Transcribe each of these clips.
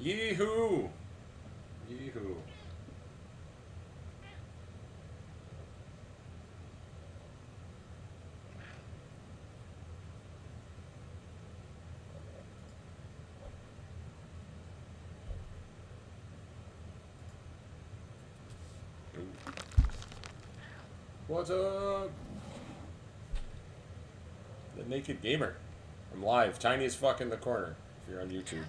Yee-hoo! Yee-hoo. What's up? The Naked Gamer. I'm live, tiny as fuck in the corner, if you're on YouTube.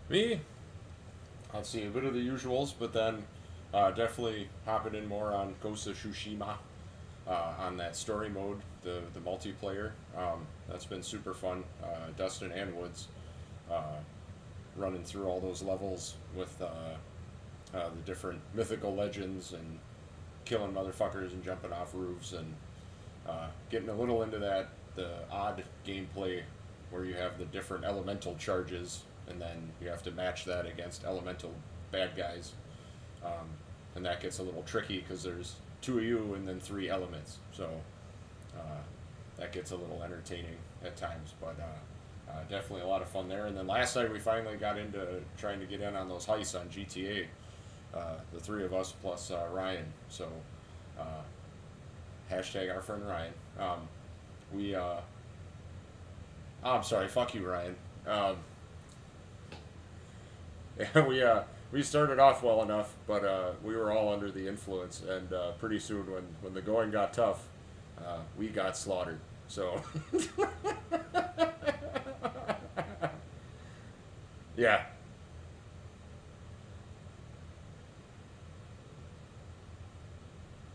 Me? I'll see a bit of the usuals, but then definitely hopping in more on Ghost of Tsushima on that story mode, the multiplayer. That's been super fun. Dustin and Woods uh, running through all those levels with the different mythical legends and killing motherfuckers and jumping off roofs and getting a little into the odd gameplay where you have the different elemental charges and then you have to match that against elemental bad guys. Um, and that gets a little tricky because there's two of you and then three elements. So that gets a little entertaining at times, but definitely a lot of fun there. And then last night we finally got into trying to get in on those heists on GTA, the three of us plus Ryan. So uh, hashtag our friend Ryan. We I'm sorry, fuck you, Ryan. Yeah, we started off well enough, but we were all under the influence, and pretty soon, when the going got tough, we got slaughtered. So, yeah,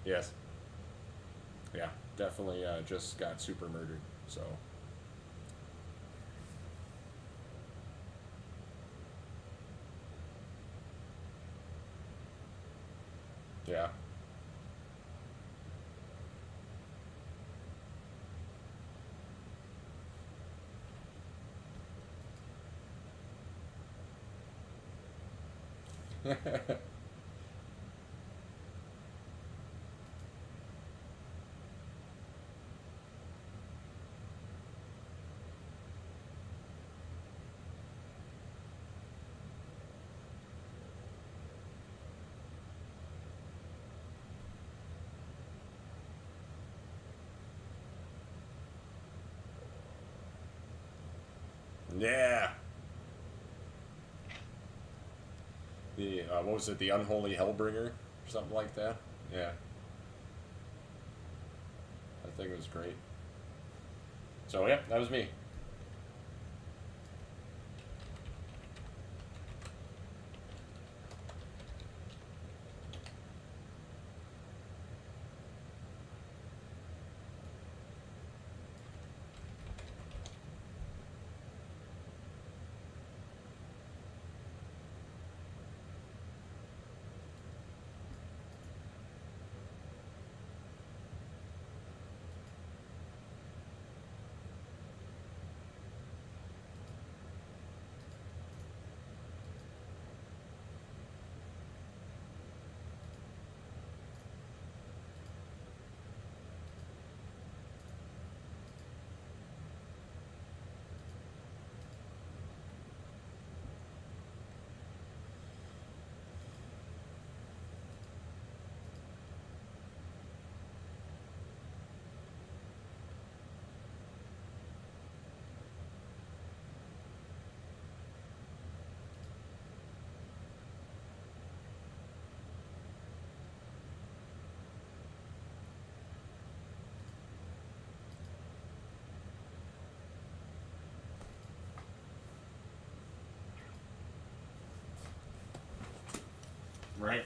yes, yeah, definitely just got super murdered. So, yeah. Yeah. The what was it? The Unholy Hellbringer, or something like that. Yeah, I think it was great. So yeah, that was me. Right.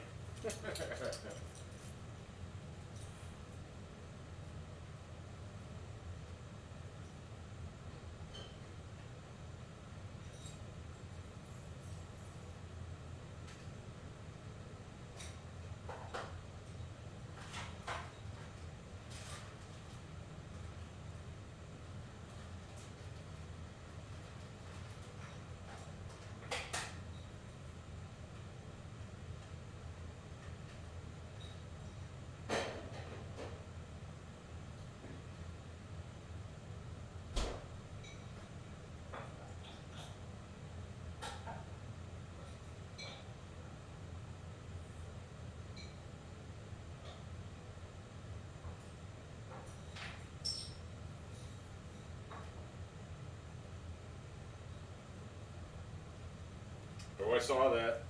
Oh, I saw that.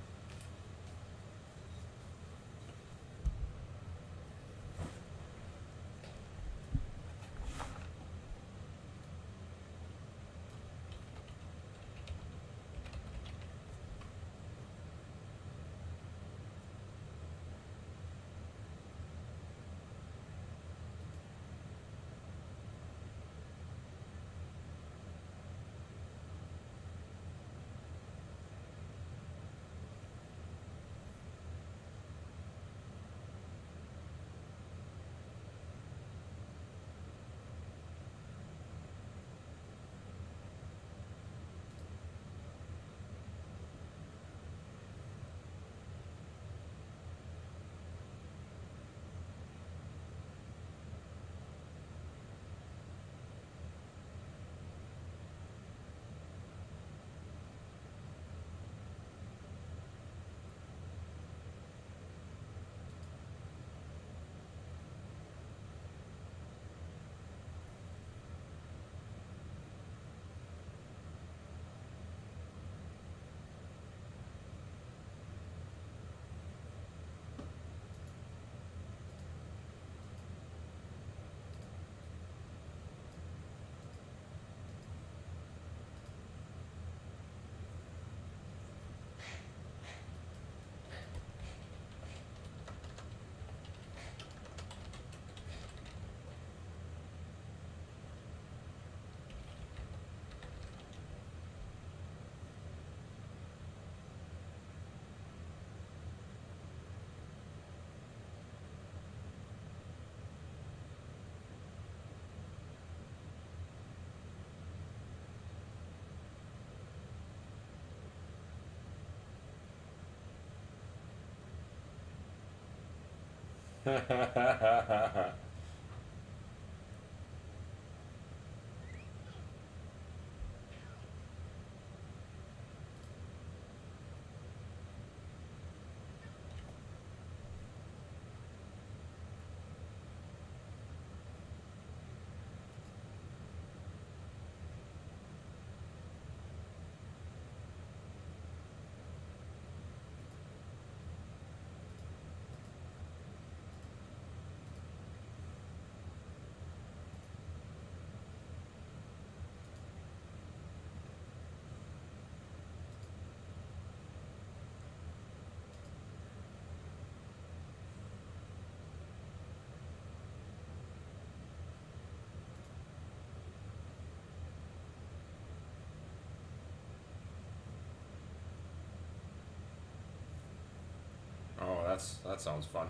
Oh, that sounds fun.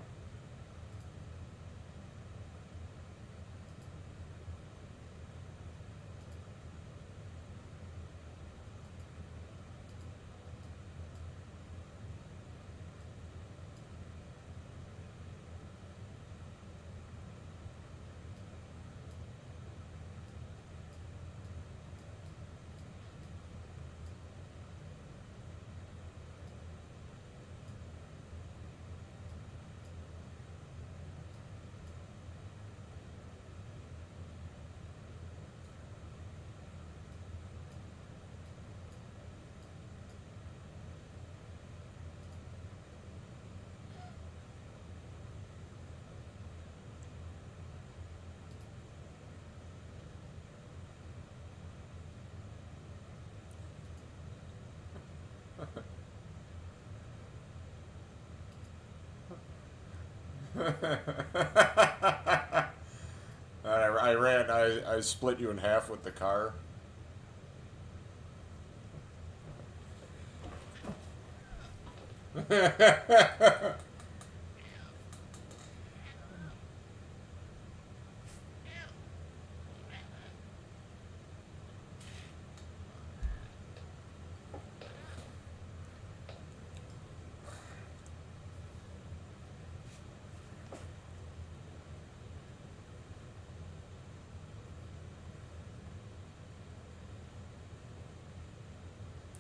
I split you in half with the car.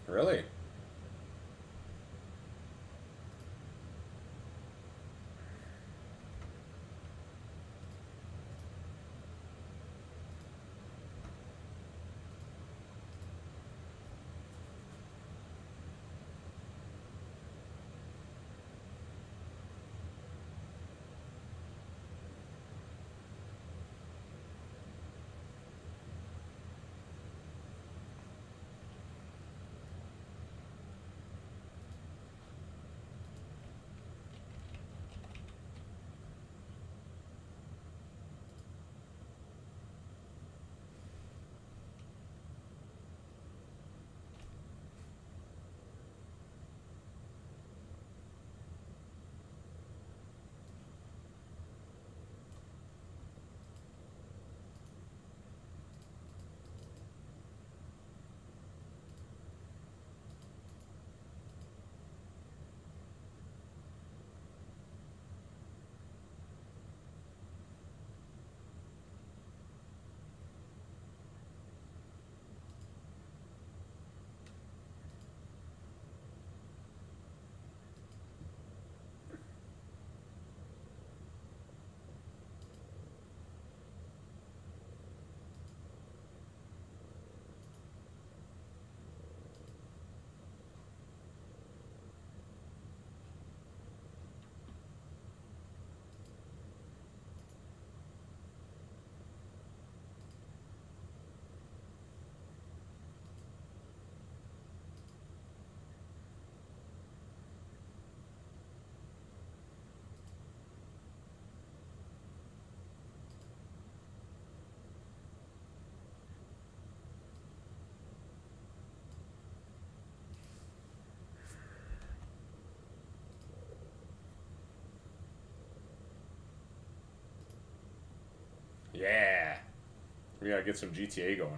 Really? Yeah. We gotta get some GTA going.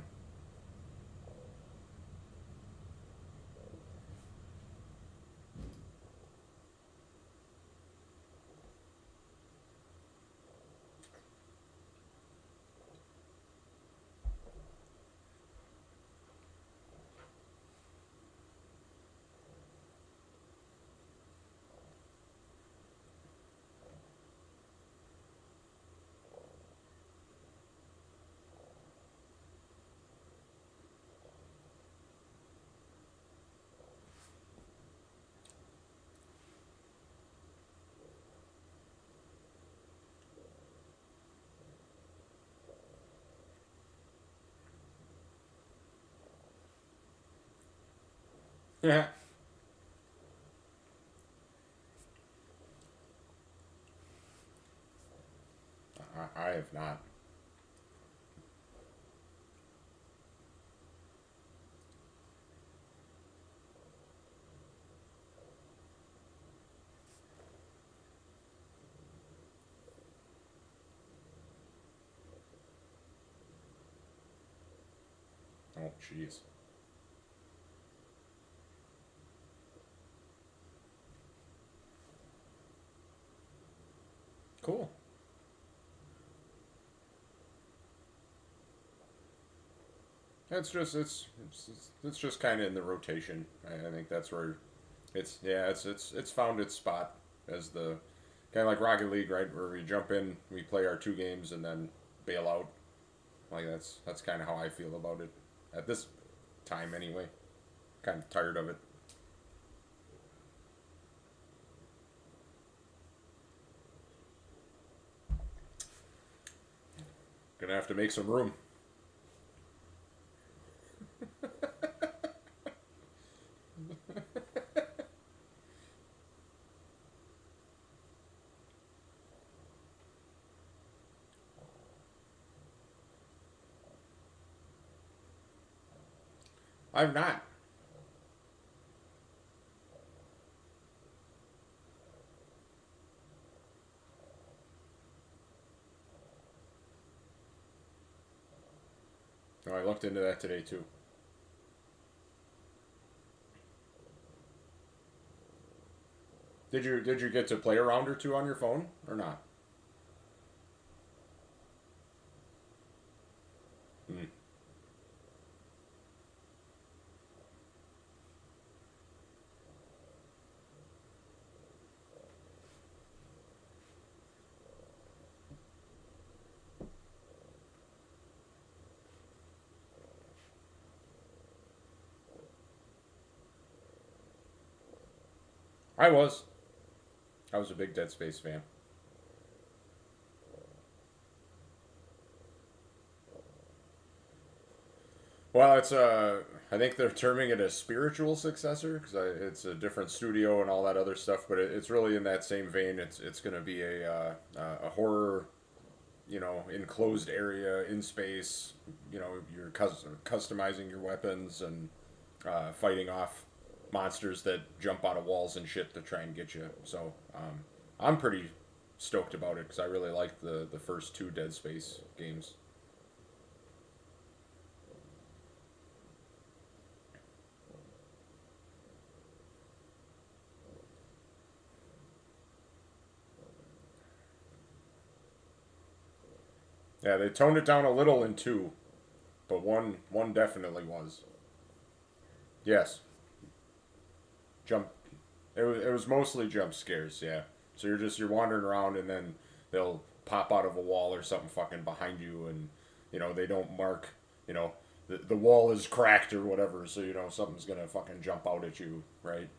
Yeah. I have not. Oh, jeez. Cool. It's just kind of in the rotation. I think that's where it's found its spot as the kind of like Rocket League, right? Where we jump in, we play our 2 games, and then bail out. Like that's kind of how I feel about it at this time, anyway. Kind of tired of it. Gonna have to make some room. I've not. Oh, I looked into that today too. Did you get to play a round or two on your phone or not? Mm. I was. I was a big Dead Space fan. Well, it's I think they're terming it a spiritual successor because it's a different studio and all that other stuff, but it's really in that same vein. It's going to be a horror, enclosed area in space. You're customizing your weapons and fighting off monsters that jump out of walls and shit to try and get you. So I'm pretty stoked about it because I really liked the first two Dead Space games. Yeah, they toned it down a little in two, but one definitely was. Yes, jump. It was mostly jump scares. Yeah, so you're wandering around and then they'll pop out of a wall or something fucking behind you, and they don't mark. The wall is cracked or whatever, so something's gonna fucking jump out at you, right?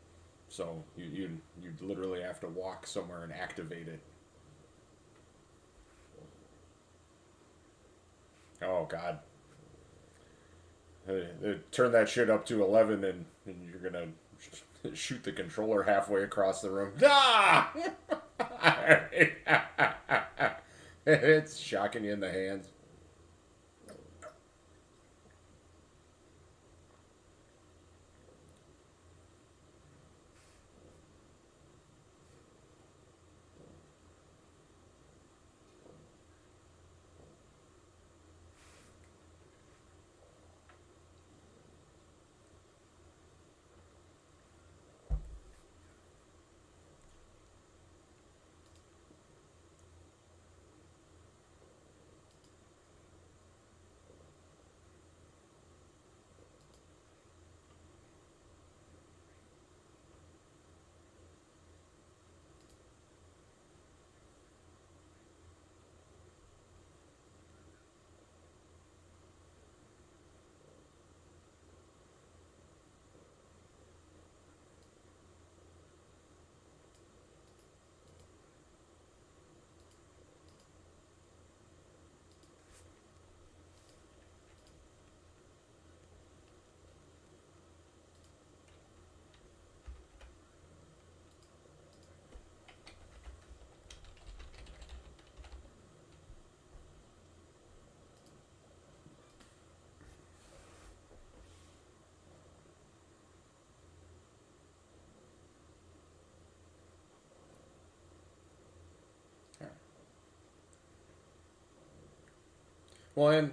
So you literally have to walk somewhere and activate it. Oh God, turn that shit up to 11, and you're gonna shoot the controller halfway across the room. Ah! It's shocking you in the hands. Well, and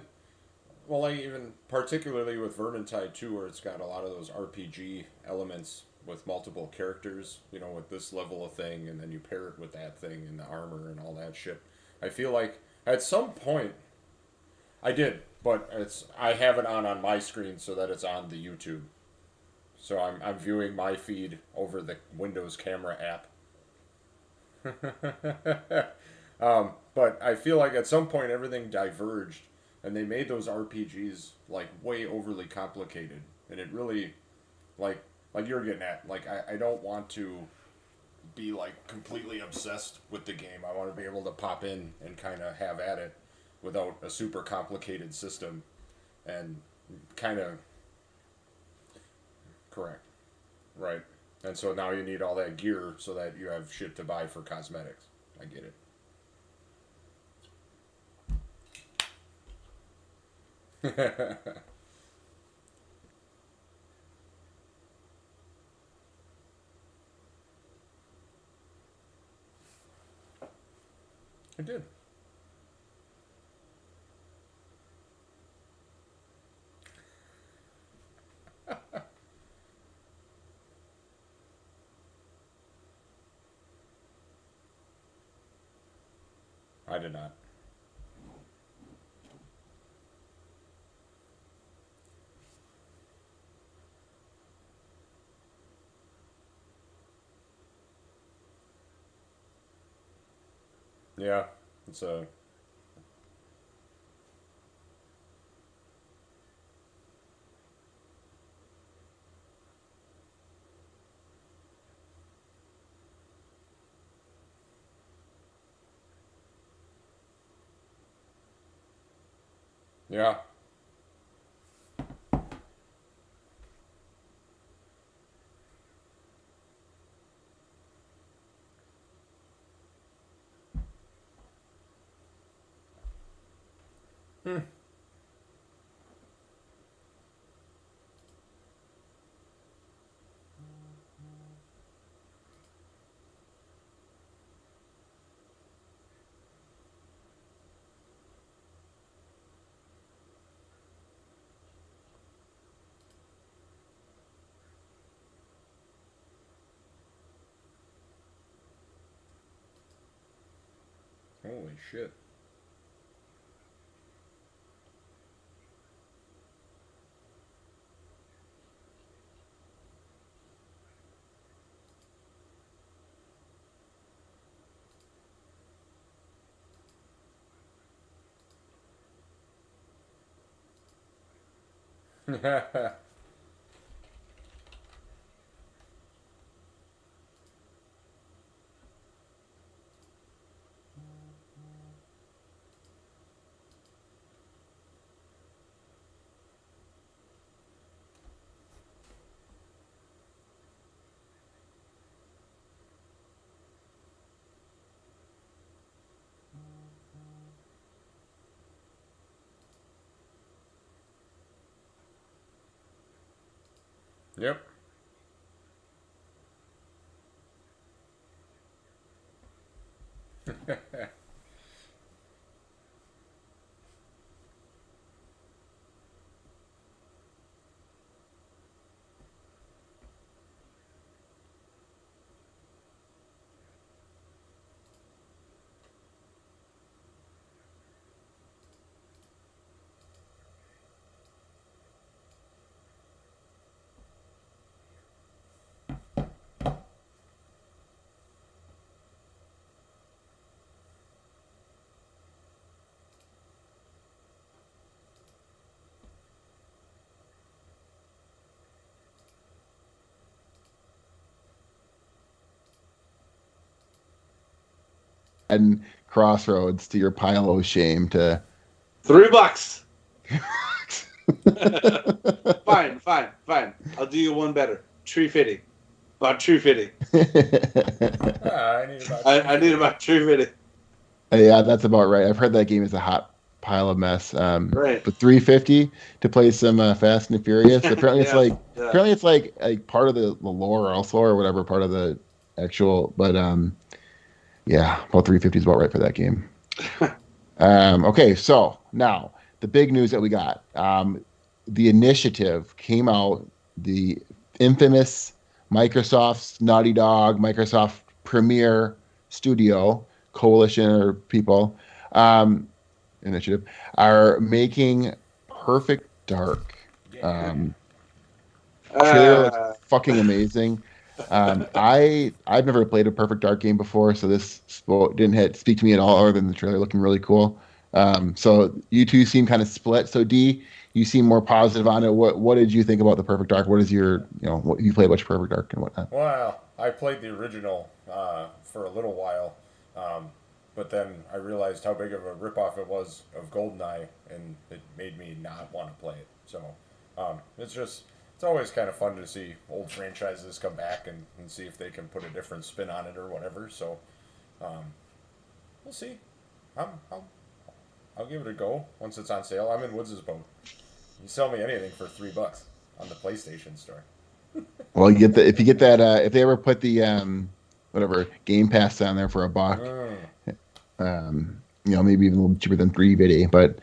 like even particularly with Vermintide 2, where it's got a lot of those RPG elements with multiple characters, with this level of thing, and then you pair it with that thing and the armor and all that shit. I feel like at some point I did, but I have it on my screen so that it's on the YouTube. So I'm viewing my feed over the Windows camera app. But I feel like at some point everything diverged, and they made those RPGs like way overly complicated, and it really like you're getting at. Like I don't want to be like completely obsessed with the game. I want to be able to pop in and kind of have at it without a super complicated system, and kind of correct, right? And so now you need all that gear so that you have shit to buy for cosmetics. I get it. I did. I did not. Yeah, it's a. Yeah. Hmm. Holy shit. Yep. And Crossroads to your pile of shame to $3. Fine, fine, fine. I'll do you one better. Tree fitting. About tree fitting. I need about I need 350. about tree fitting. Yeah, that's about right. I've heard that game is a hot pile of mess. Right. But 350 to play some Fast and the Furious. Apparently, it's Yeah. like Yeah. apparently it's like part of the lore also or whatever part of the actual. But yeah, about 350 is about right for that game. Okay, so now the big news that we got. The initiative came out. The infamous Microsoft's Naughty Dog, Microsoft Premier Studio coalition or people initiative are making Perfect Dark. Yeah. Um, Trailer looks Uh, fucking amazing. I've never played a Perfect Dark game before, so didn't speak to me at all, other than the trailer looking really cool. So you two seem kind of split. So D, you seem more positive on it. What did you think about the Perfect Dark? What is your what you play about Perfect Dark and whatnot? Well, I played the original for a little while, um, but then I realized how big of a ripoff it was of GoldenEye, and it made me not want to play it. So it's always kind of fun to see old franchises come back and see if they can put a different spin on it or whatever. So um, we'll see. I'm, I'll, I'll give it a go once it's on sale. I'm in Woods' boat. You sell me anything for $3 on the PlayStation Store. Well, you get the if you get that if they ever put the whatever Game Pass on there for $1, Mm. Maybe even a little cheaper than 350. But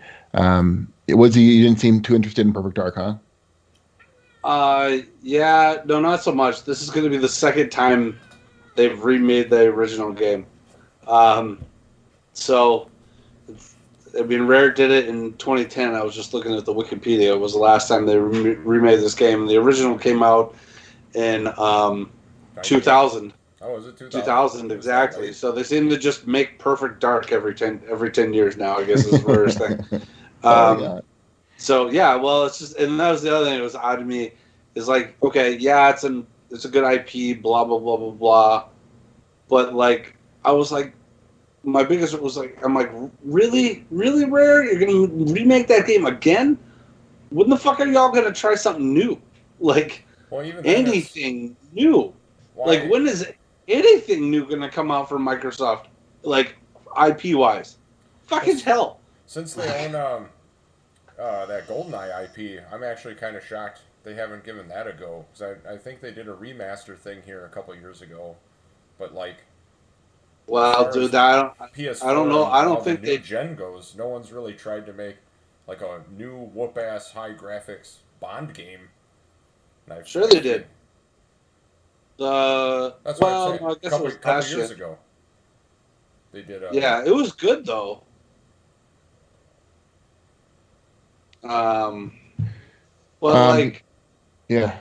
you didn't seem too interested in Perfect Dark, huh? Yeah, no, not so much. This is going to be the second time they've remade the original game. So, I mean, Rare did it in 2010. I was just looking at the Wikipedia. It was the last time they remade this game. The original came out in 2000. Oh, is it 2000? 2000 exactly. So they seem to just make Perfect Dark every 10 years now. I guess is Rare's thing. Yeah. So yeah, well, it's just, and that was the other thing that was odd to me, is like, okay, yeah, it's a good IP, blah blah blah blah blah, but like, I was like, my biggest was like, I'm like, really, really Rare, you're gonna remake that game again? When the fuck are y'all gonna try something new? Like, Well, even then anything new? Like, when is anything new gonna come out from Microsoft? Like, IP wise, fucking hell. Since they own that GoldenEye IP, I'm actually kind of shocked they haven't given that a go. Because I think they did a remaster thing here a couple years ago, but like, well, dude, I don't know. I don't think the new gen goes. No one's really tried to make like a new whoop ass high graphics Bond game. Sure, they did. That's what I'm saying. I guess it was couple years ago. They did. Yeah, it was good though. Like, yeah.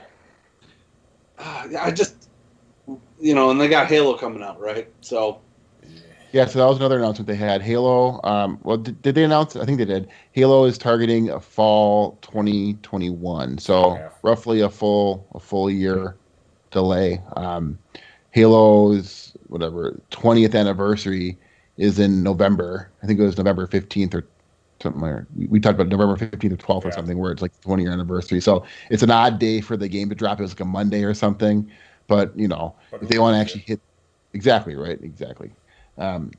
I just, and they got Halo coming out, right? So. Yeah, so that was another announcement they had. Halo, did they announce? I think they did. Halo is targeting a fall 2021, so roughly a full year delay. Halo's 20th anniversary is in November. I think it was November 15th or something like that. We talked about November 15th or 12th or something, where it's like the 20-year anniversary. So it's an odd day for the game to drop. It was like a Monday or something. But, if they want to actually hit... Exactly, right? Exactly. Pencil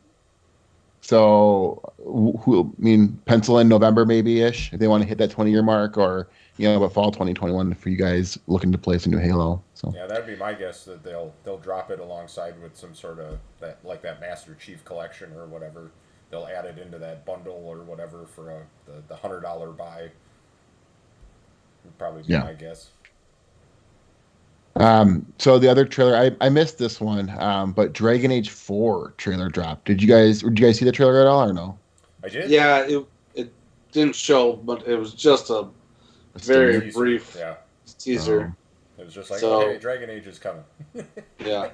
in November maybe-ish, if they want to hit that 20-year mark, or, but fall 2021 for you guys looking to play some new Halo. So yeah, that'd be my guess, that they'll drop it alongside with some sort of that Master Chief Collection or whatever. They'll add it into that bundle or whatever for the $100 buy. Would probably be my guess. So the other trailer, I missed this one, but Dragon Age 4 trailer dropped. Did you guys see the trailer at all, or no? I did. Yeah, it didn't show, but it was just a very teaser. brief teaser. It was just like, okay, Dragon Age is coming. Yeah.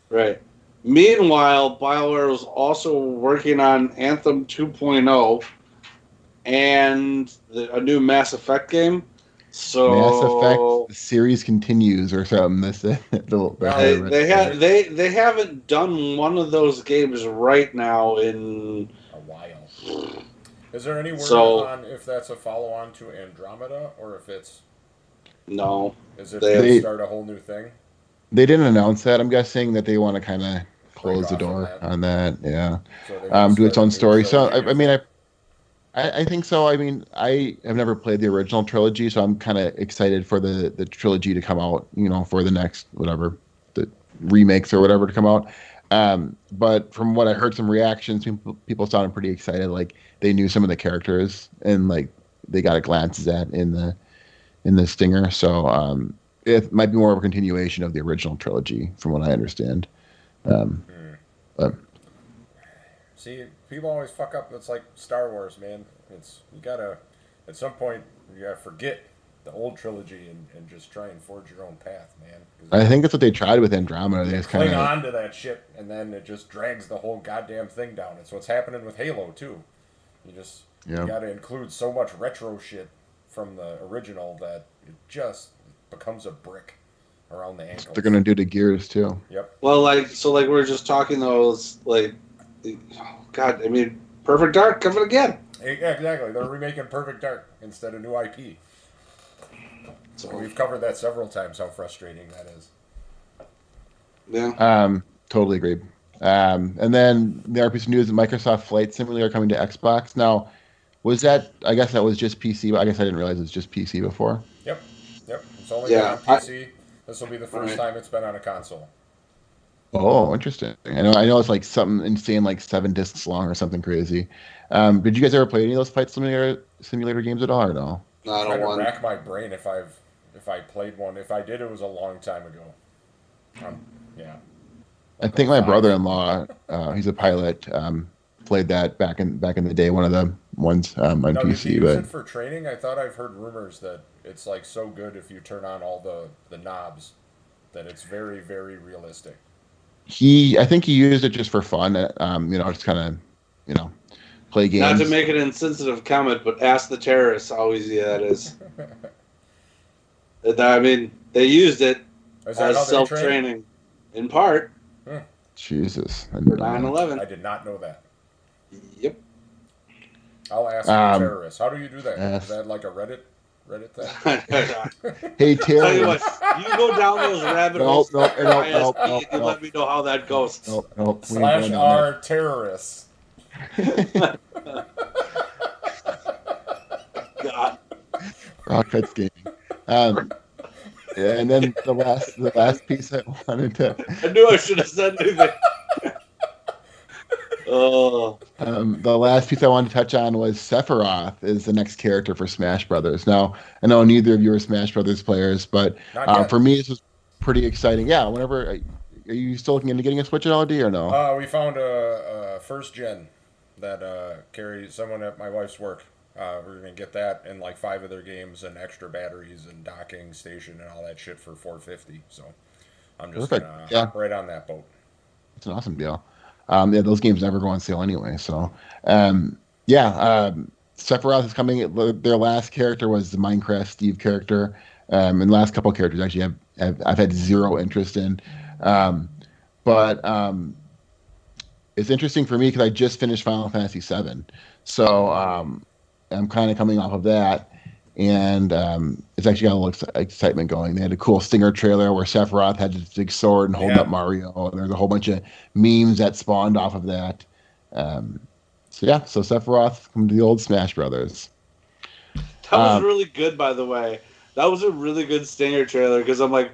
Right. Meanwhile, BioWare was also working on Anthem 2.0 and a new Mass Effect game. So Mass Effect series continues or something. They haven't done one of those games right now in a while. Is there any word on if that's a follow-on to Andromeda or if it's no? Is it to start a whole new thing? They didn't announce that. I'm guessing that they want to kind of close the door on that. Yeah, so do its own story. So I think so. I mean, I have never played the original trilogy, so I'm kind of excited for the trilogy to come out, for the next, the remakes or whatever to come out. But from what I heard, some reactions, people sounded pretty excited. Like they knew some of the characters and like they got a glance at in the stinger. So it might be more of a continuation of the original trilogy, from what I understand. But see, people always fuck up. It's like Star Wars, man. You gotta, at some point, you gotta forget the old trilogy and just try and forge your own path, man. I think that's what they tried with Andromeda. They just cling on to that shit, and then it just drags the whole goddamn thing down. It's what's happening with Halo too. You gotta include so much retro shit from the original that it just becomes a brick around the ankles. They're gonna do to Gears too. Yep. Well, we were just talking though. It's like, God, I mean, Perfect Dark coming again. Yeah, exactly. They're remaking Perfect Dark instead of new IP. So we've covered that several times. How frustrating that is. Yeah. Totally agreed. And then there are piece of news that Microsoft Flight Simulator coming to Xbox. Now, was that? I guess that was just PC. But I guess I didn't realize it was just PC before. Yep. It's only been on PC. This will be the first time it's been on a console. Oh, interesting. I know it's like something insane, like 7 discs long or something crazy. Did you guys ever play any of those flight simulator games at all, or no? I'm Not a trying to one. rack my brain if I played one. If I did, it was a long time ago. Um, yeah, I like think my 05. brother-in-law, he's a pilot, played that back in the day, one of the ones on Now, did you PC. use But it for training? I thought I've heard rumors that it's like so good if you turn on all the knobs that it's very very realistic. I think he used it just for fun. Just kind of, you know, play Not to games. make an insensitive comment, but ask the terrorists how easy that is. I mean, they used it Is that as how they train? self-training, in part, Hmm. Jesus, I for didn't know 9/11. I did not know that. Yep. I'll ask that. the terrorists. How do you do that? Is Yes. that like a Reddit thing? Hey, Tell you what, terrorists. you go down those rabbit holes Nope, for nope, your nope, nope, ISP, nope, and you let nope, me know how that goes. nope, nope. We ain't Slash going down R terrorists. there. God, Rock Cuts Gaming. Um, yeah, and then the last piece I wanted to I knew I should have said anything. Oh, the last piece I wanted to touch on was Sephiroth is the next character for Smash Brothers. Now, I know neither of you are Smash Brothers players, but Not yet. for me, this was pretty exciting. Yeah, whenever are you still looking into getting a Switch at all, D, or no? We found a first gen that carries someone at my wife's work. We're gonna get that and like 5 of their games and extra batteries and docking station and all that shit for 450. So I'm just Perfect. gonna Yeah, hop right on that boat. it's an awesome deal. Yeah, those games never go on sale anyway. So, yeah, Sephiroth is coming. Their last character was the Minecraft Steve character, and the last couple of characters actually I've had zero interest in. Um, but it's interesting for me because I just finished Final Fantasy VII, so I'm kind of coming off of that, and it's actually got a little excitement going. They had a cool Stinger trailer where Sephiroth had his big sword and holding up Yeah, Mario, and there's a whole bunch of memes that spawned off of that. Um, so Sephiroth come to the old Smash Brothers. that was Um, really good, by the way. That was a really good Stinger trailer because I'm like,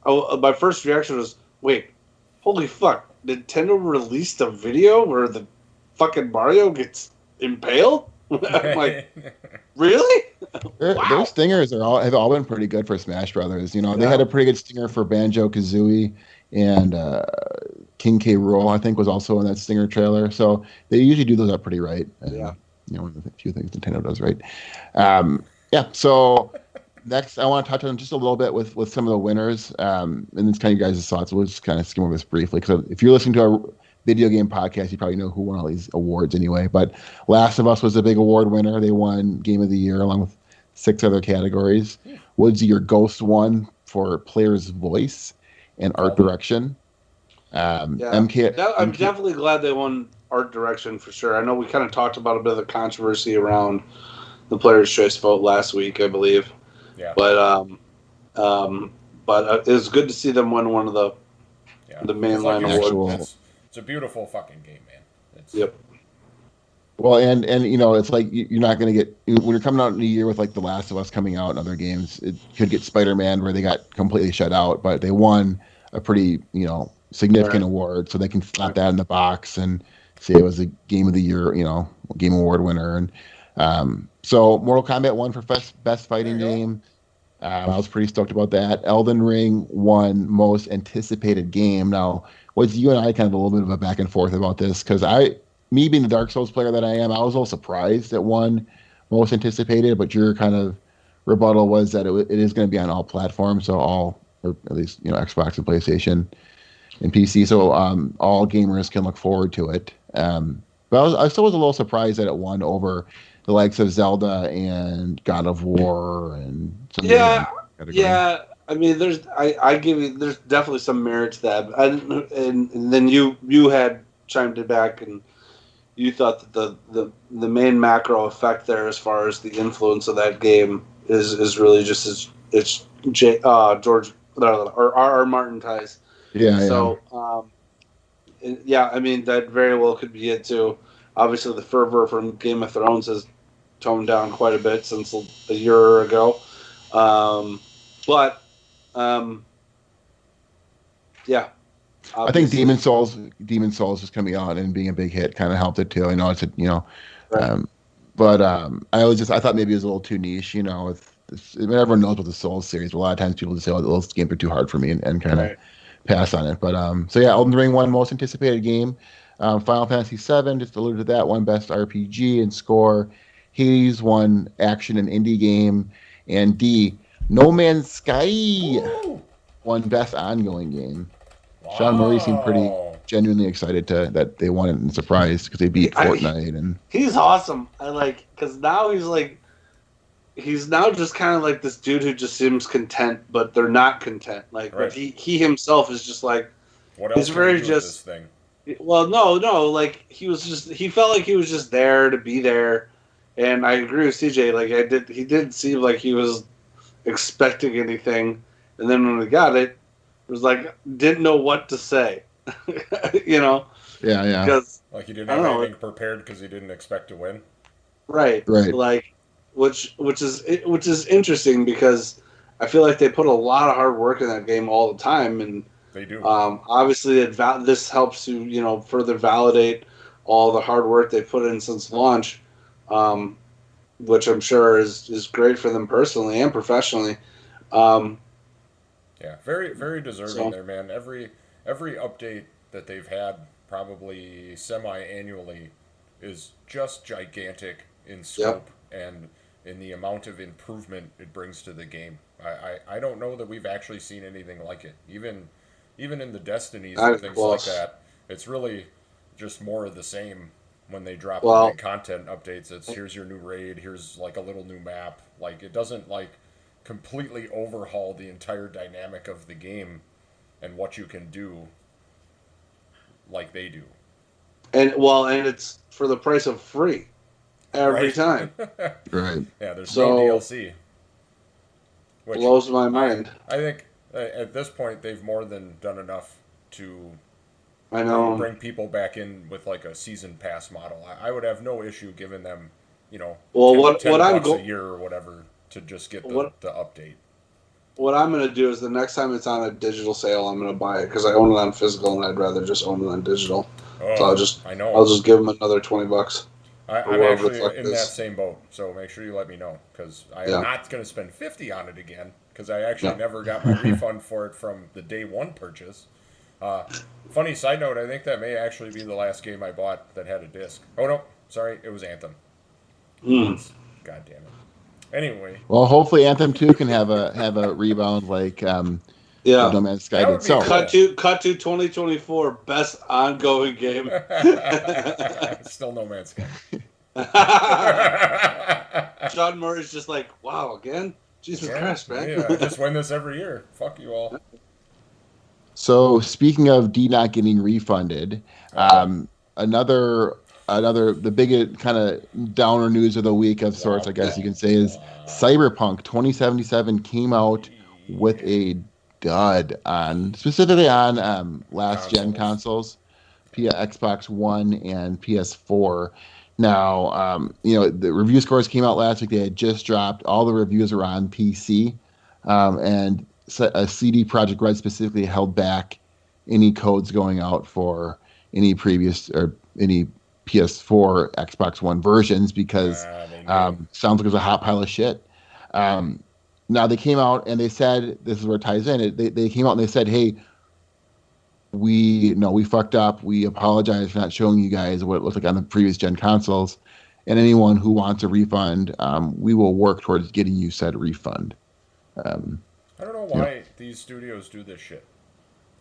oh, my first reaction was, wait, holy fuck! Nintendo released a video where the fucking Mario gets impaled. I'm like, really? their Wow. stingers have all been pretty good for Smash Brothers. They had Yeah. a pretty good stinger for Banjo Kazooie, and King K. Rool, I think, was also in that Stinger trailer. So they usually do those up pretty right. Yeah. One of the few things Nintendo does right. Yeah. So next, I want to touch on just a little bit with some of the winners, and it's kind of your guys' thoughts. We'll just kind of skim over this briefly because if you're listening to our video game podcast, you probably know who won all these awards anyway. But Last of Us was a big award winner. They won Game of the Year along with 6 other categories. Woodsy, your Ghost won for player's voice and art called it. direction. Yeah. MK, I'm MK, definitely glad they won art direction for sure. I know we kind of talked about a bit of the controversy around the Players' Choice vote last week, I believe. Yeah, But um, it was good to see them win one of yeah. the Because like mainline you said, awards. actual. it's a beautiful fucking game, man. It's Yep. Well, and it's like you're not going to get when you're coming out in a year with like The Last of Us coming out and other games. It could get Spider-Man where they got completely shut out, but they won a pretty significant Right. award, so they can slap Right. that in the box and say it was a Game of the Year, Game Award winner. And so Mortal Kombat won for best there fighting you go. game. I was pretty stoked about that. Elden Ring won most anticipated game. Now, was you and I kind of a little bit of a back and forth about this because me being the Dark Souls player that I am, I was a little surprised it won most anticipated. But your kind of rebuttal was that it is going to be on all platforms, so all, or at least Xbox and PlayStation and PC, so all gamers can look forward to it. But I still was a little surprised that it won over the likes of Zelda and God of War and some of the other Yeah. games in the category. Yeah. I mean, I give you, there's definitely some merit to that. And then you had chimed it back and you thought that the main macro effect there, as far as the influence of that game, is really just George or R. R. Martin ties. Yeah, yeah, So yeah, I mean that very well could be it too. Obviously, the fervor from Game of Thrones has toned down quite a bit since a year ago. Um, but yeah, I think obviously. Demon Souls just coming out and being a big hit kind of helped it too. I know Right. but I thought maybe it was a little too niche. Everyone knows about the Souls series, but a lot of times people just say, "Oh, those games are too hard for me," and kind of Right. pass on it. But so yeah, Elden Ring won most anticipated game. Final Fantasy VII just alluded to that one, best RPG and score. Hades won action and indie game, and No Man's Sky Woo! won best ongoing game. Sean Murray seemed pretty Wow. genuinely excited that they won it and surprised because they beat Fortnite and He's awesome. I like because now he's now just kind of like this dude who just seems content, but they're not content. Like, Right. but he himself is just like What he's else can we very do with just. this thing? Well, no, like he felt like he was just there to be there, and I agree with CJ. Like he didn't seem like he was expecting anything, and then when we got it, it was like didn't know what to say, yeah. because Like he didn't I have don't know, anything prepared because he didn't expect to win. right, Right. like which is interesting because I feel like they put a lot of hard work in that game all the time, and They do. obviously this helps to further validate all the hard work they put in since launch, which I'm sure is great for them personally and professionally. Um, Yeah, very very deserving So- there, man. Every update that they've had, probably semi-annually, is just gigantic in scope and in the amount of improvement it brings to the game. I don't know that we've actually seen anything like it. Even in the Destinies Not and even things close. like that, it's really just more of the same when they drop the Well, big content updates. It's here's your new raid, here's like a little new map. Like it doesn't like completely overhaul the entire dynamic of the game and what you can do like they do. and it's for the price of free every Right? time. Right. Yeah, there's no So DLC. Which blows my mind. I think at this point they've more than done enough to I bring, know. bring people back in with like a season pass model. I would have no issue giving them, Well, 10, what 10 I'm bucks a year or whatever to just get what the update. what I'm gonna do is the next time it's on a digital sale, I'm gonna buy it because I own it on physical and I'd rather just own it on digital. So Oh, I I'll know. just give them another $20 or I'm whatever the actually fuck it in that is. same boat, so make sure you let me know because I am Yeah. not going to spend 50 on it again because I actually Yeah. never got my refund for it from the day one purchase. Uh, Funny side note, I think that may actually be the last game I bought that had a disc. Oh no, sorry, it was Anthem. Mm. God damn it. Anyway, Well, hopefully Anthem 2 can have a rebound like Yeah. No Man's Sky That did. would be So cool. Cut to 2024 best ongoing game. Still No Man's Sky. John Murray's just like, wow, again? Jesus Christ, man. Yeah, I just win this every year. Fuck you all. So speaking of D not getting refunded, another the big kind of downer news of the week of sorts, I guess you can say, is Cyberpunk 2077 came out with a dud on specifically on last gen consoles, Xbox One and PS4. Now, the review scores came out last week. They had just dropped. All the reviews are on PC, and a CD Projekt Red specifically held back any codes going out for any previous or any PS4, Xbox One versions because sounds like it was a hot pile of shit. Now they came out and they said, this is where it ties in. They came out and they said, hey, we fucked up. We apologize for not showing you guys what it looked like on the previous gen consoles. And anyone who wants a refund, we will work towards getting you said refund. I don't know why these studios do this shit.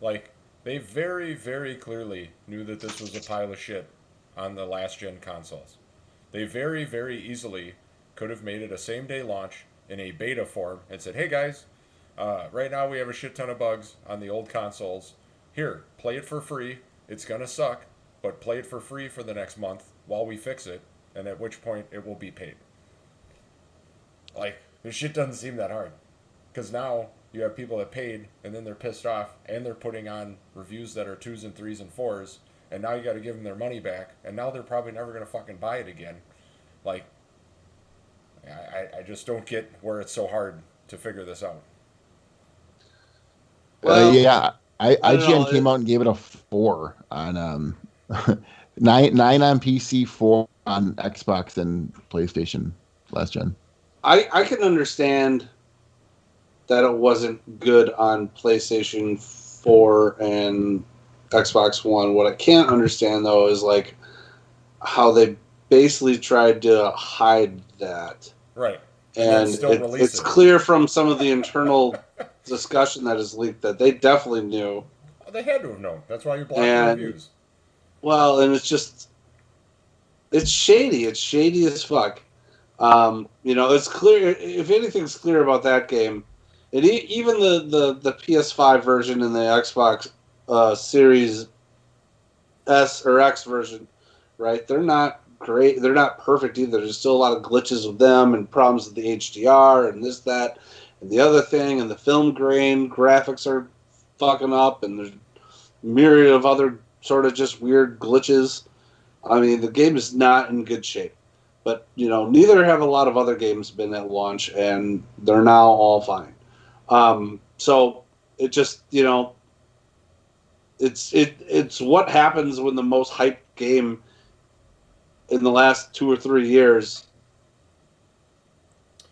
Like, they very, very clearly knew that this was a pile of shit on the last gen consoles. They very, very easily could have made it a same day launch in a beta form and said, hey guys, right now we have a shit ton of bugs on the old consoles. Here, play it for free. It's gonna suck, but play it for free for the next month while we fix it, and at which point it will be paid. Like, this shit doesn't seem that hard. Because now you have people that paid and then they're pissed off and they're putting on reviews that are 2s and 3s and 4s, and now you got to give them their money back, and now they're probably never going to fucking buy it again. Like, I just don't get where it's so hard to figure this out. Well, yeah, I don't IGN know. came out and gave it a 4 on nine on PC, 4 on Xbox and PlayStation last gen. I can understand that it wasn't good on PlayStation 4 and Xbox One. What I can't understand though is like how they basically tried to hide that. Right. And then And still release it's it. clear from some of the internal discussion that is leaked that they definitely knew. Well, they had to have known. That's why you blocked the And reviews. well, and it's shady. It's shady as fuck. It's clear. If anything's clear about that game, even the PS5 version and the Xbox Series S or X version, right? They're not great. They're not perfect either. There's still a lot of glitches with them and problems with the HDR and this, that, and the other thing. And the film grain graphics are fucking up, and there's a myriad of other sort of just weird glitches. I mean, the game is not in good shape. But, neither have a lot of other games been at launch, and they're now all fine. So it just, it's what happens when the most hyped game in the last 2 or 3 years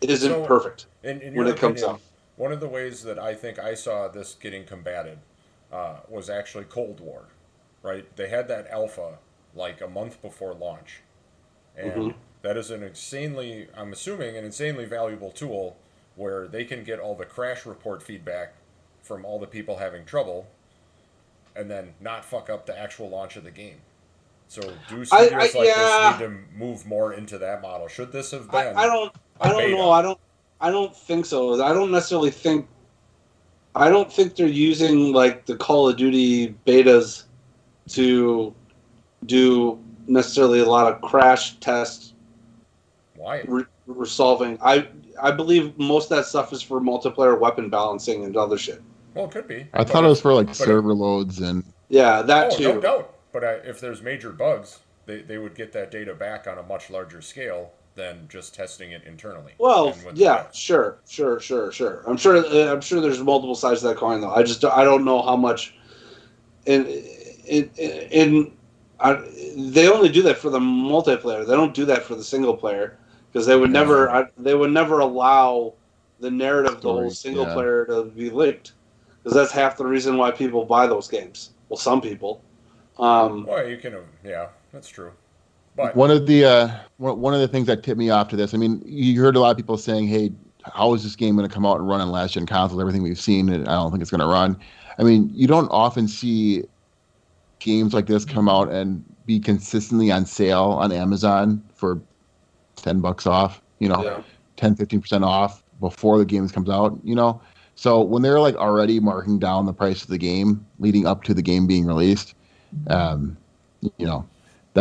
isn't perfect in when your it comes opinion, out. one of the ways that I think I saw this getting combated was actually Cold War, right? They had that alpha like a month before launch. And that is I'm assuming, an insanely valuable tool where they can get all the crash report feedback from all the people having trouble and then not fuck up the actual launch of the game. So do studios like this need to move more into that model? Should this have been I don't beta? know. I don't think so. I don't necessarily think. I don't think they're using like the Call of Duty betas to do necessarily a lot of crash tests. Why? Resolving. I believe most of that stuff is for multiplayer weapon balancing and other shit. Well, it could be. I thought it was for like server loads and. Yeah, that too. No doubt. But if there's major bugs, they would get that data back on a much larger scale than just testing it internally. Well, yeah, sure. I'm sure there's multiple sides to that coin, though. I don't know how much. They only do that for the multiplayer. They don't do that for the single player because they would never allow the narrative, the whole single player, to be linked, because that's half the reason why people buy those games. Well, some people. Well, you can, yeah, that's true. But one of the things that tipped me off to this, I mean, you heard a lot of people saying, "Hey, how is this game going to come out and run on last gen consoles? Everything we've seen, and I don't think it's going to run." I mean, you don't often see games like this come out and be consistently on sale on Amazon for $10 off, 10-15% off before the game comes out, So when they're like already marking down the price of the game leading up to the game being released, that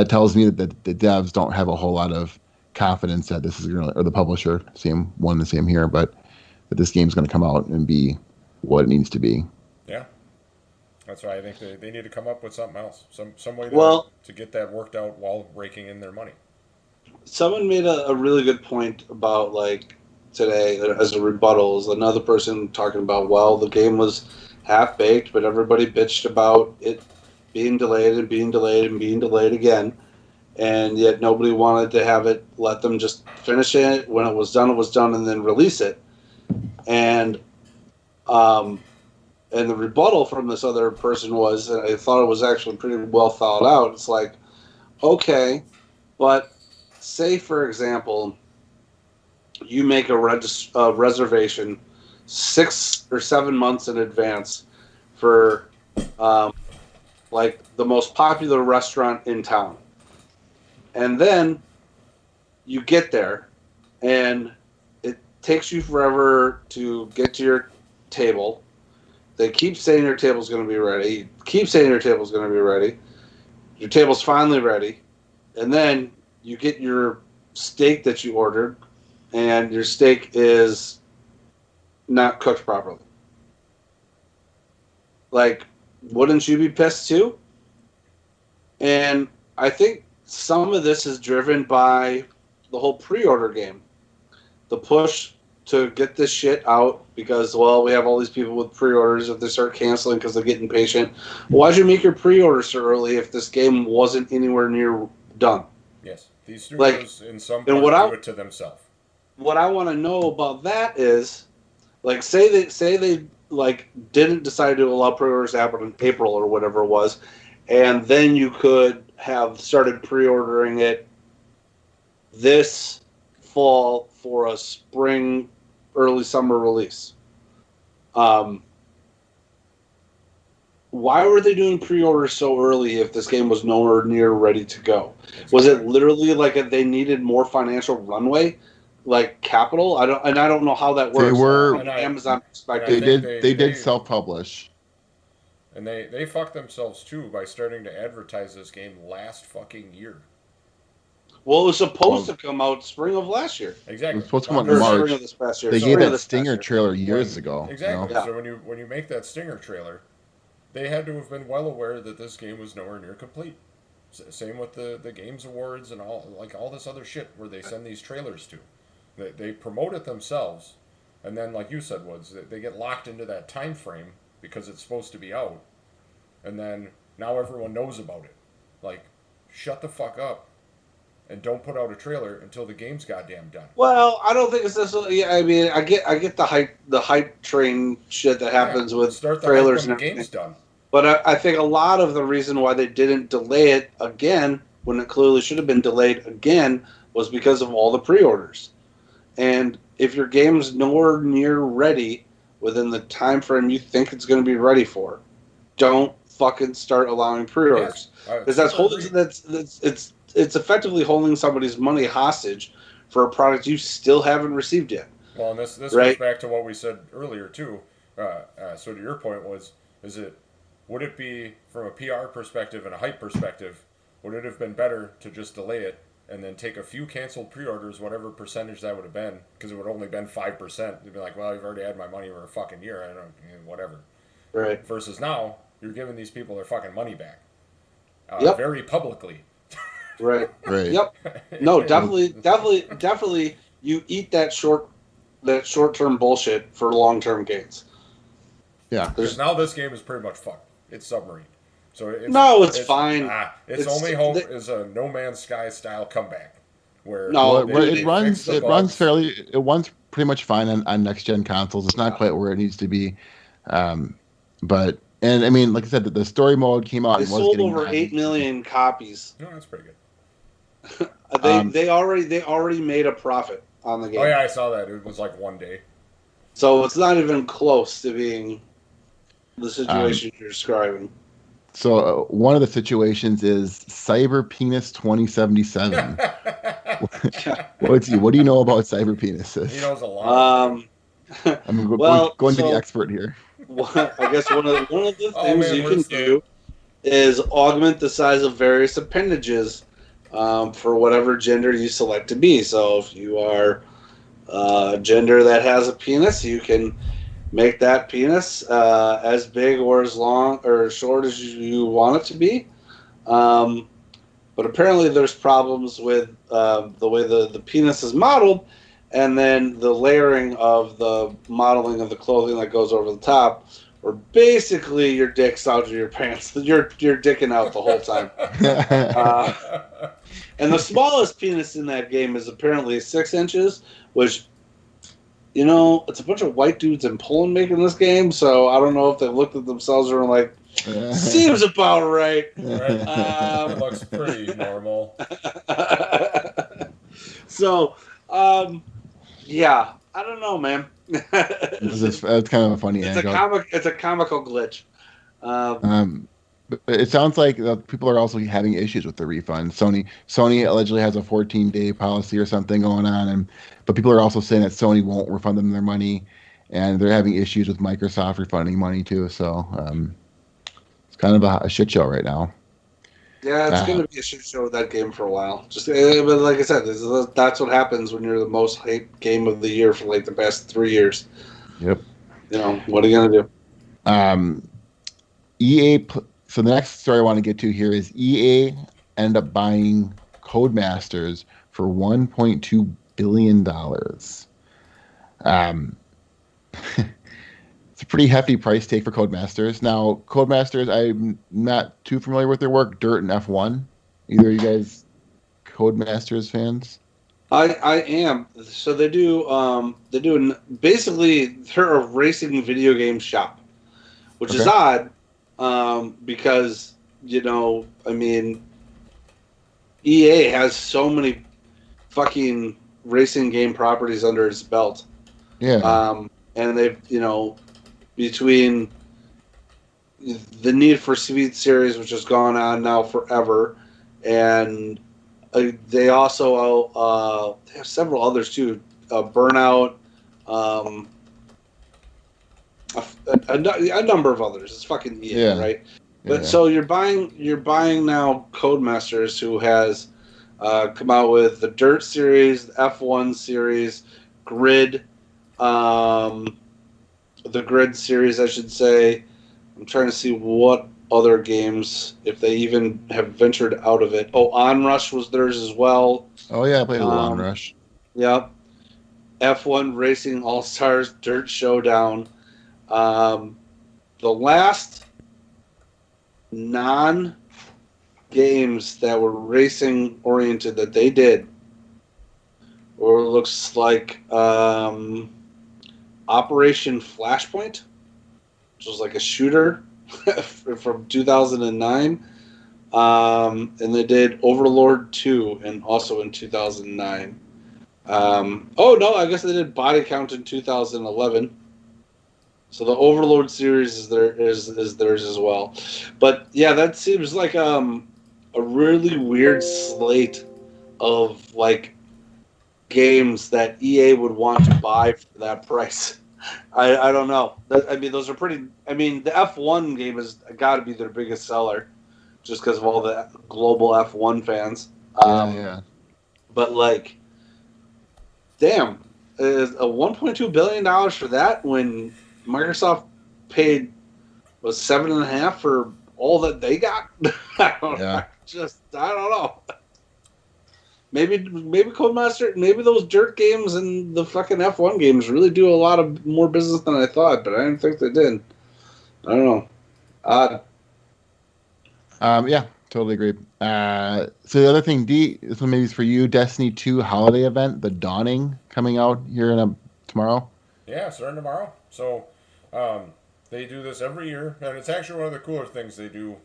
tells me that the devs don't have a whole lot of confidence that this is going to, or the publisher, the same here, but that this game's going to come out and be what it needs to be. Yeah. That's why I think they need to come up with something else, some way to get that worked out while raking in their money. Someone made a really good point about like today as a rebuttal. Is another person talking about, well, the game was half baked, but everybody bitched about it being delayed and being delayed and being delayed again, and yet nobody wanted to have it. Let them just finish it when it was done, and then release it. And the rebuttal from this other person was, and I thought it was actually pretty well thought out. It's like, okay, but say, for example, you make a reservation 6 or 7 months in advance for like the most popular restaurant in town. And then you get there, and it takes you forever to get to your table. They keep saying your table's going to be ready. Keep saying your table's going to be ready. Your table's finally ready. And then you get your steak that you ordered, and your steak is not cooked properly. Like, wouldn't you be pissed too? And I think some of this is driven by the whole pre-order game. The push to get this shit out because, well, we have all these people with pre-orders. If they start canceling because they're getting impatient, why'd you make your pre-order so early if this game wasn't anywhere near done? Yes, these studios in some part do it to themselves. What I want to know about that is, like, say they like didn't decide to allow pre-orders to happen in April or whatever it was, and then you could have started pre-ordering it this fall for a spring, early summer release. Why were they doing pre-orders so early if this game was nowhere near ready to go? Was it literally like they needed more financial runway, like capital? I don't know how that works. They were from Amazon perspective. They did self-publish, and they fucked themselves too by starting to advertise this game last fucking year. Well, it was supposed to come out spring of last year. Exactly. It was supposed to come out in March. Spring of this past year. They gave that Stinger trailer years ago. Exactly. You know? So when you make that Stinger trailer, they had to have been well aware that this game was nowhere near complete. Same with the Games Awards and all this other shit where they send these trailers to. They promote it themselves, and then, like you said, Woods, they get locked into that time frame because it's supposed to be out, and then now everyone knows about it. Like, shut the fuck up, and don't put out a trailer until the game's goddamn done. Well, I don't think it's necessarily. I mean, I get the hype train shit that happens with trailers and the game's done. But I think a lot of the reason why they didn't delay it again when it clearly should have been delayed again was because of all the pre-orders. And if your game's nowhere near ready within the time frame you think it's going to be ready for, don't fucking start allowing pre-orders. Because it's effectively holding somebody's money hostage for a product you still haven't received yet. Well, and this goes back to what we said earlier too. So to your point would it be, from a PR perspective and a hype perspective, would it have been better to just delay it and then take a few canceled pre-orders, whatever percentage that would have been, because it would have only been 5%. They'd be like, well, you've already had my money for a fucking year. I don't, whatever. Right. Versus now, you're giving these people their fucking money back. Very publicly. Right. Right. Yep. No, definitely. You eat that short-term bullshit for long-term gains. Yeah. Because now this game is pretty much fucked. It's Submarine. So it's fine. Its only hope is a No Man's Sky style comeback. Where it runs pretty much fine on next gen consoles. It's not quite where it needs to be, but I mean, like I said, the story mode came out. They sold over 8 million copies. No, that's pretty good. They already made a profit on the game. Oh yeah, I saw that. It was like one day. So it's not even close to being the situation you're describing. So one of the situations is Cyber Penis 2077. What do you know about Cyber Penises? He knows a lot. I'm going to the expert here. I guess one of the things you can do is augment the size of various appendages for whatever gender you select to be. So if you are a gender that has a penis, you can make that penis as big or as long or as short as you want it to be. But apparently there's problems with the way the penis is modeled, and then the layering of the modeling of the clothing that goes over the top, where basically your dick's out of your pants. You're dicking out the whole time. And the smallest penis in that game is apparently 6 inches, which, you know, it's a bunch of white dudes in Poland making this game, so I don't know if they looked at themselves and were like, seems about right. It looks pretty normal. So, yeah, I don't know, man. That's kind of a funny angle. It's a comical glitch. But it sounds like people are also having issues with the refund. Sony allegedly has a 14-day policy or something going on, but people are also saying that Sony won't refund them their money, and they're having issues with Microsoft refunding money too. So it's kind of a shit show right now. Yeah, it's going to be a shit show with that game for a while. But like I said, that's what happens when you're the most hyped game of the year for like the past 3 years. Yep. You know, what are you going to do? EA. So the next story I want to get to here is EA ended up buying Codemasters for $1.2 billion. Um, it's a pretty hefty price tag for Codemasters. Now, Codemasters, I'm not too familiar with their work. Dirt and F1. Either of you guys Codemasters fans? I am. So basically they're a racing video game shop, which is Okay. odd, because I mean, EA has so many fucking racing game properties under its belt, Yeah. and they've between the Need for Speed series, which has gone on now forever, and they also they have several others too. Burnout, um, a number of others. It's fucking EA, Yeah. right? But Yeah. so you're buying now Codemasters, who has come out with the Dirt series, the F1 series, Grid, the Grid series, I should say. I'm trying to see what other games, if they even have ventured out of it. Oh, Onrush was theirs as well. Oh yeah, I played a little Um, Onrush. yep. F1 Racing All Stars Dirt Showdown. Um, the last non games that were racing oriented that they did, or looks like Operation Flashpoint, which was like a shooter from 2009. And they did Overlord 2, and also in 2009. Oh no, I guess they did Body Count in 2011. So the Overlord series is theirs as well. But yeah, that seems like a really weird slate of like games that EA would want to buy for that price. I don't know. I mean, those are pretty. I mean, the F1 game has got to be their biggest seller, just because of all the global F1 fans. Yeah, yeah. But like, damn, is a $1.2 billion for that when Microsoft paid was 7.5 for all that they got. Yeah. I don't know. Maybe Codemaster, maybe those dirt games and the fucking F1 games really do a lot of more business than I thought, but I didn't think they did. I don't know. Uh, Yeah, totally agree. So the other thing, D, this one maybe is for you, Destiny 2 holiday event, The Dawning, coming out here tomorrow. Yeah, starting tomorrow. So um, they do this every year, and it's actually one of the cooler things they do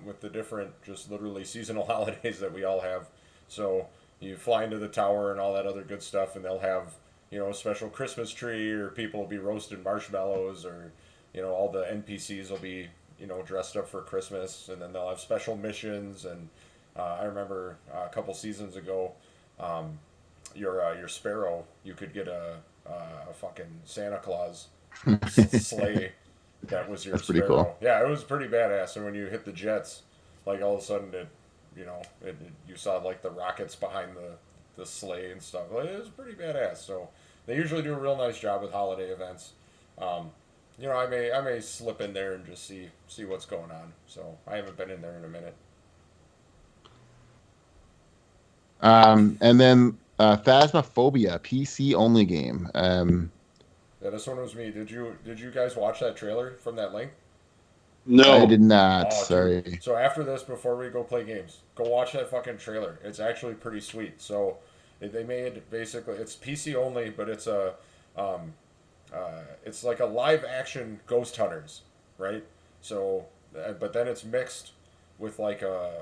with the different, just literally seasonal holidays that we all have. So you fly into the tower and all that other good stuff, and they'll have a special Christmas tree, or people will be roasting marshmallows, or all the NPCs will be dressed up for Christmas, and then they'll have special missions. And I remember a couple seasons ago, um, your sparrow, you could get a fucking Santa Claus sleigh that was your That's pretty sparrow. cool. Yeah, it was pretty badass. And when you hit the jets, like all of a sudden you saw like the rockets behind the sleigh and stuff. Like, it was pretty badass. So they usually do a real nice job with holiday events. Um, I may slip in there and just see what's going on. So I haven't been in there in a minute. And then Phasmophobia, PC only game. Yeah, this one was me. Did you guys watch that trailer from that link? I no. did not. Oh, dude. Sorry. So after this, before we go play games, go watch that fucking trailer. It's actually pretty sweet. So they made basically it's PC only, but um, it's like a live action Ghost Hunters, right? So, but then it's mixed with like a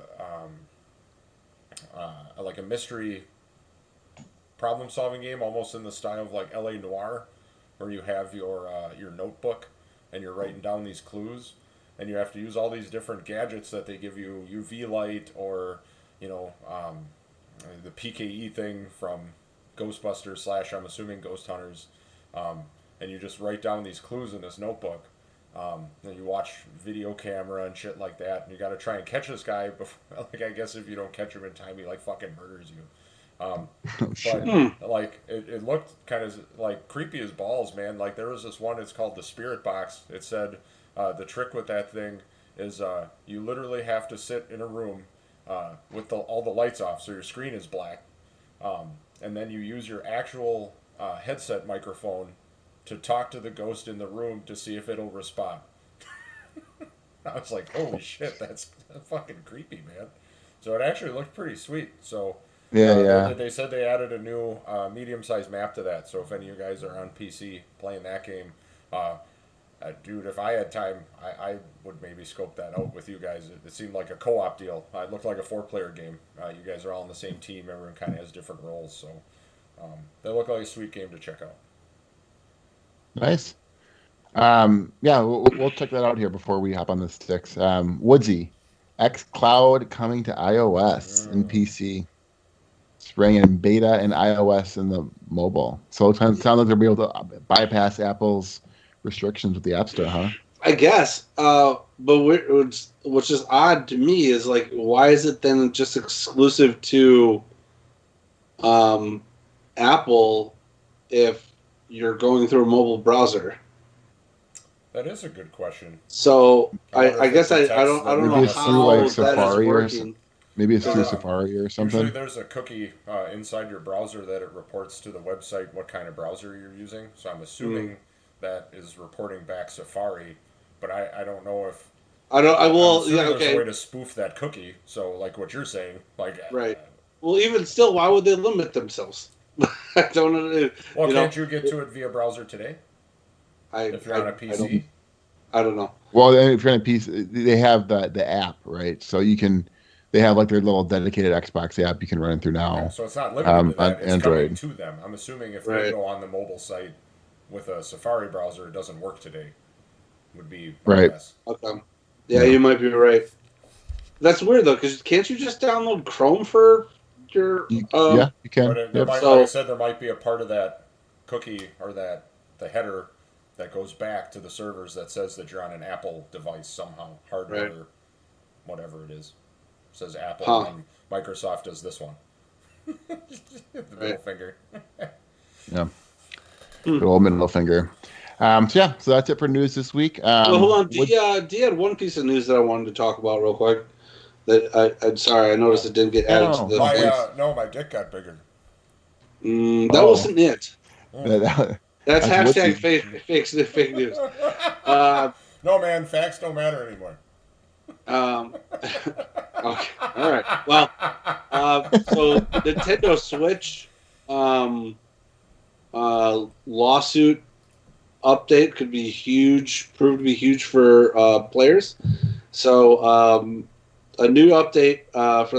mystery problem solving game, almost in the style of like L.A. Noir, where you have your notebook and you're writing down these clues, and you have to use all these different gadgets that they give you, UV light, or you know um, the PKE thing from Ghostbusters slash I'm assuming Ghost Hunters, and you just write down these clues in this notebook. And you watch video camera and shit like that, and you got to try and catch this guy before. Like, I guess if you don't catch him in time, he like fucking murders you. Oh, shit. But like it looked kind of like creepy as balls, man. Like there was this one. It's called the Spirit Box. It said the trick with that thing is you literally have to sit in a room with all the lights off, so your screen is black, and then you use your actual headset microphone to talk to the ghost in the room to see if it'll respond. I was like, holy shit, that's fucking creepy, man. So it actually looked pretty sweet. So Yeah. they said they added a new medium-sized map to that. So if any of you guys are on PC playing that game, dude, if I had time, I would maybe scope that out with you guys. It seemed like a co-op deal. It looked like a 4-player game. You guys are all on the same team. Everyone kind of has different roles. So they look like a sweet game to check out. Nice. Yeah, we'll check that out here before we hop on the sticks. Woodsy, xCloud coming to iOS and PC. Spring in beta and iOS and the mobile. So it sounds like they'll be able to bypass Apple's restrictions with the App Store, huh? I guess. But which is odd to me is like, why is it then just exclusive to Apple if you're going through a mobile browser? That is a good question. So I if guess it I don't detects know Maybe it's through how like that is Safari or working. maybe it's through Uh, Safari or Usually something. there's a cookie inside your browser that it reports to the website what kind of browser you're using. So I'm assuming that is reporting back Safari, but I don't know if I don't. I I'm will. assuming Yeah. there's a Okay. way to spoof that cookie. So like what you're saying, like Right. Well, even still, why would they limit themselves? I don't know. well, You can't know, you get to it via browser today if you're on a PC? I don't know. Well, if you're on a PC, they have the app, right? So you can. They have like their little dedicated Xbox app you can run it through Okay, now so it's not limited to on that. It's coming Android. to them. I'm assuming if they Right. go on the mobile site with a Safari browser, it doesn't work today. Would be my Right. guess. Okay. Yeah, Yeah. you might be right. That's weird though, because can't you just download Chrome for your? Yeah, you can. But there Yep. might, like I said, there might be a part of that cookie or that the header that goes back to the servers that says that you're on an Apple device somehow, hardware, Right. whatever it is. It says Apple, Huh. and Microsoft does this one, the middle Right. finger. Yeah. Good old middle finger. So that's it for news this week. Well, hold on. Would- D had one piece of news that I wanted to talk about real quick. That I'm sorry, I noticed it didn't get added to the My thing. my dick got bigger. That Oh. wasn't it. that- That's hashtag Woodsy. fake news. No man, facts don't matter anymore. Okay, all right. Well, so Nintendo Switch lawsuit update could be huge, prove to be huge for players. So a new update for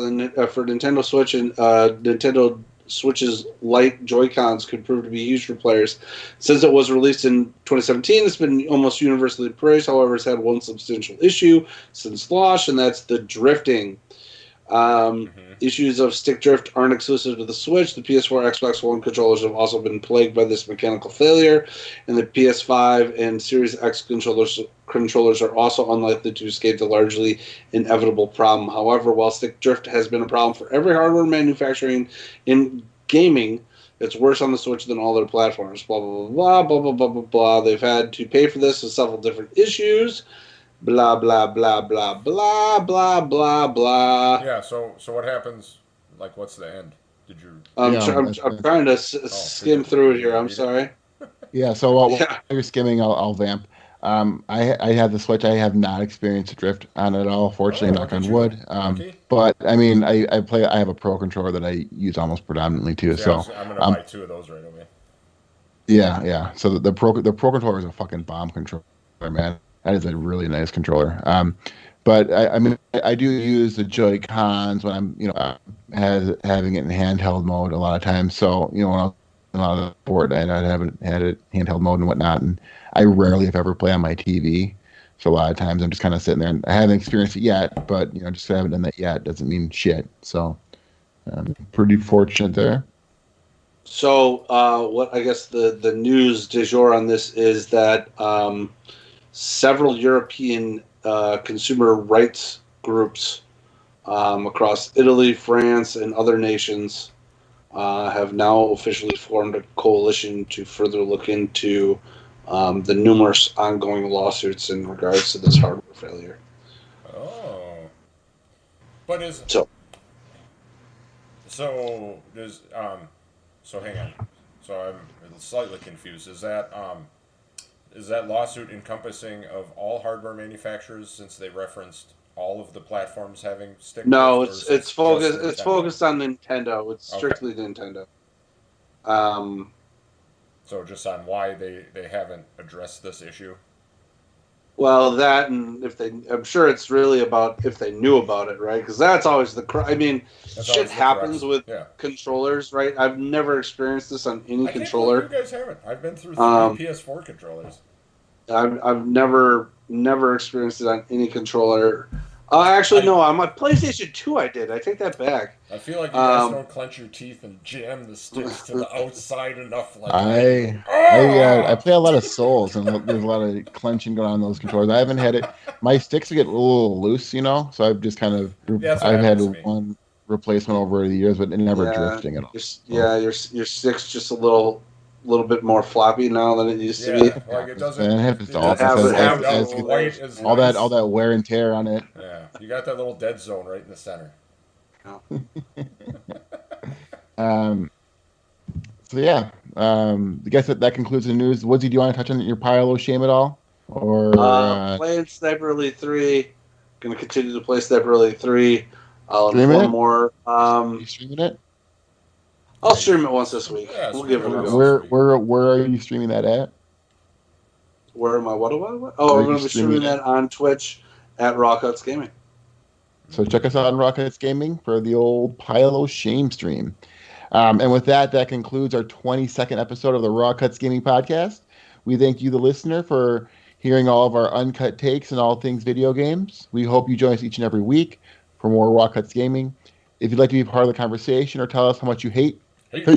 Nintendo Switch and Nintendo Switch's Lite Joy-Cons could prove to be huge for players. Since it was released in 2017, it's been almost universally praised. However, it's had one substantial issue since launch, and that's the drifting. Issues of stick drift aren't exclusive to the Switch. The PS4, Xbox One controllers have also been plagued by this mechanical failure, and the PS5 and Series X controllers are also unlikely to escape the largely inevitable problem. However, while stick drift has been a problem for every hardware manufacturing in gaming, it's worse on the Switch than all their platforms. Blah, blah, blah, blah, blah, blah, blah, blah. They've had to pay for this with several different issues. Blah, blah, blah, blah, blah, blah, blah, blah. Yeah. So what happens? Like, what's the end? Did you? I'm Yeah, trying to skim through it here. I'm sorry. Yeah, so while Yeah. you're skimming, I'll vamp. I have the Switch. I have not experienced drift on it at all. Fortunately, Oh, knock look on at you. wood. Lucky. But I mean, I have a Pro controller that I use almost predominantly too. See, So I'm gonna buy 2 of those right away. yeah. So the Pro controller is a fucking bomb controller, man. That is a really nice controller. But I mean, I do use the Joy Cons when I'm having it in handheld mode a lot of times. So when I was on a lot of the board, I haven't had it handheld mode and whatnot, and I rarely, if ever, play on my TV. So a lot of times I'm just kind of sitting there, and I haven't experienced it yet. But just 'cause I haven't done that yet doesn't mean shit. So I'm pretty fortunate there. So, what I guess the news du jour on this is that several European consumer rights groups across Italy, France, and other nations have now officially formed a coalition to further look into the numerous ongoing lawsuits in regards to this hardware failure. Oh. But is So, so does so hang on. So I'm slightly confused. Is that lawsuit encompassing of all hardware manufacturers since they referenced all of the platforms having stick No, drift, or is it's just focused. It's Nintendo? focused on Nintendo. It's Okay. strictly Nintendo. So just on why they haven't addressed this issue. Well, that and I'm sure it's really about if they knew about it, right? Because that's always I mean, That's shit always the happens crux. with controllers, right? I've never experienced this on any I can't controller. believe you guys haven't. I've been through 3 PS4 controllers. I've never experienced it on any controller. Actually, no, on my PlayStation 2 I did. I take that back. I feel like you guys don't clench your teeth and jam the sticks to the outside enough. Like I play a lot of Souls, and there's a lot of clenching going on in those controllers. I haven't had it. My sticks get a little loose, so I've just kind of I've had one replacement over the years, but never drifting at all. Your sticks just a little bit more floppy now than it used to be. Like it doesn't. It happens to all all that wear and tear on it. Yeah, you got that little dead zone right in the center. So yeah, I guess that concludes the news. Woodsy, do you want to touch on your pile of shame at all? Or playing Sniper Elite 3. Going to continue to play Sniper Elite 3. I'll have one more. You streaming it? I'll stream it once this week. Yeah, we'll give it a go. Where are you streaming that at? Where am I? What? Oh, we're going to be streaming that on Twitch at Rockouts Gaming. So check us out on Rockouts Gaming for the old pile of shame stream. And with that concludes our 22nd episode of the Raw Cuts Gaming Podcast. We thank you, the listener, for hearing all of our uncut takes and all things video games. We hope you join us each and every week for more Raw Cuts Gaming. If you'd like to be part of the conversation or tell us how much you hate us,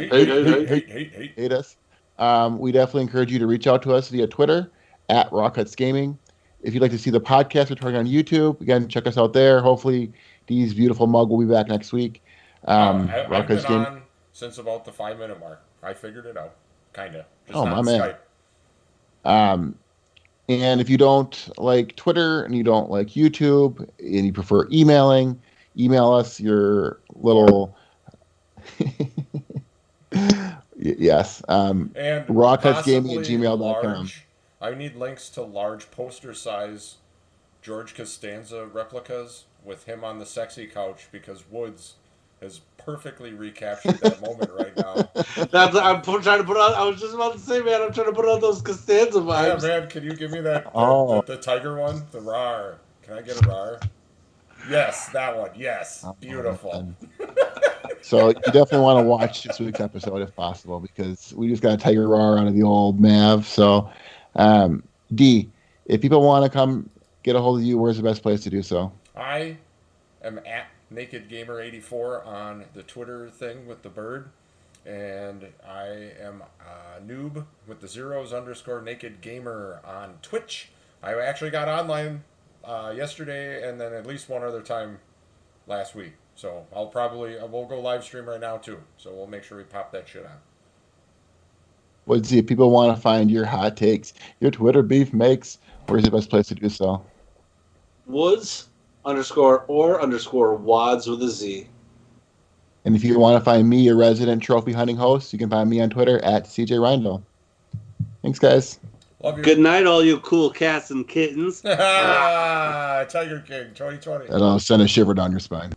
we definitely encourage you to reach out to us via Twitter at Raw Cuts Gaming. If you'd like to see the podcast returning on YouTube, again, check us out there. Hopefully, Dee's beautiful mug will be back next week. I've been on since about the 5-minute mark. I figured it out, kind of. My man. Skype. And if you don't like Twitter and you don't like YouTube and you prefer emailing, email us your little yes. And rawcutsgaming@gmail.com. I need links to large poster size George Costanza replicas with him on the sexy couch because Woods has perfectly recaptured that moment right now. I'm trying to put on. I was just about to say, man, I'm trying to put on those Costanza vibes. Yeah, man, can you give me that? The tiger one, the rar. Can I get a rar? Yes, that one. Yes, beautiful. So you definitely want to watch this week's episode if possible because we just got a tiger rar out of the old Mav. So, D, if people want to come get a hold of you, where's the best place to do so? I am at NakedGamer84 on the Twitter thing with the bird, and I am noob with the zeros _NakedGamer on Twitch. I actually got online yesterday and then at least one other time last week. So we'll go live stream right now too. So we'll make sure we pop that shit on. Woodsy, if people want to find your hot takes, your Twitter beef makes, where's the best place to do so? Woods _wads with a Z. And if you want to find me, your resident trophy hunting host, you can find me on Twitter at CJ Reindl. Thanks, guys. Love you. Good night, all you cool cats and kittens. Tiger King 2020. That'll send a shiver down your spine.